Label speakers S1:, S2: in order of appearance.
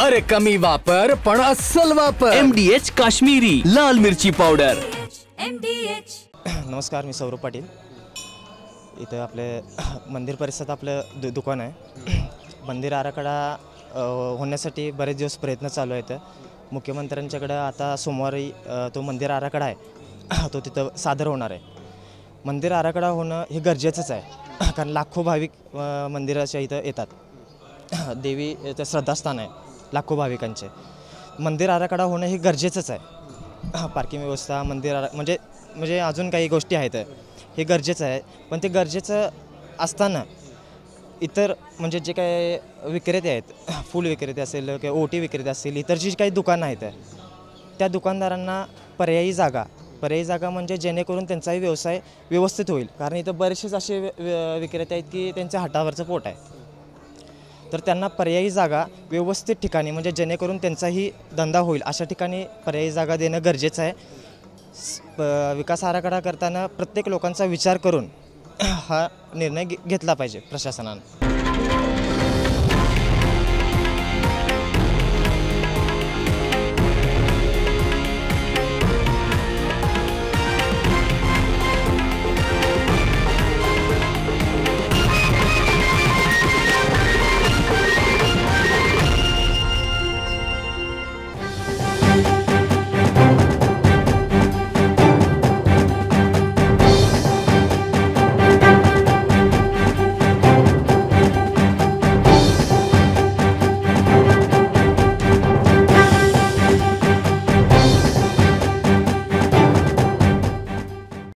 S1: अरे कमी वापर पण अस्सल वापर. MDH काश्मीरी लाल मिरची पावडर.
S2: नमस्कार, मी सौरभ पाटील. इथं आपले मंदिर परिसरात आपलं दुकान आहे. मंदिर आराखडा होण्यासाठी बरेच दिवस प्रयत्न चालू आहेत. मुख्यमंत्र्यांच्याकडे आता सोमवारी तो मंदिर आराखडा आहे तो तिथं सादर होणार आहे. मंदिर आराखडा होणं हे गरजेचंच आहे, कारण लाखो भाविक मंदिराच्या इथं येतात. देवीचं श्रद्धास्थान आहे लाखो भाविकांचे. मंदिर आराखडा होणं हे गरजेचंच आहे. पार्किंग व्यवस्था, मंदिर म्हणजे अजून काही गोष्टी आहेत, हे गरजेचं आहे. पण ते गरजेचं असताना इतर म्हणजे जे काही विक्रेते आहेत, फूल विक्रेते असेल किंवा ओटी विक्रेते असतील, इतर जी काही दुकानं आहेत त्या दुकानदारांना पर्यायी जागा म्हणजे जेणेकरून त्यांचाही व्यवसाय व्यवस्थित होईल. कारण इथं बरेचसेच असे विक्रेते आहेत की त्यांच्या हातावरचं पोट आहे. तर त्यांना पर्यायी जागा व्यवस्थित ठिकाणी म्हणजे जेणेकरून त्यांचाही धंदा होईल अशा ठिकाणी पर्यायी जागा देणं गरजेचं आहे. विकास आराखडा करताना प्रत्येक लोकांचा विचार करून हा निर्णय घेतला पाहिजे प्रशासनानं.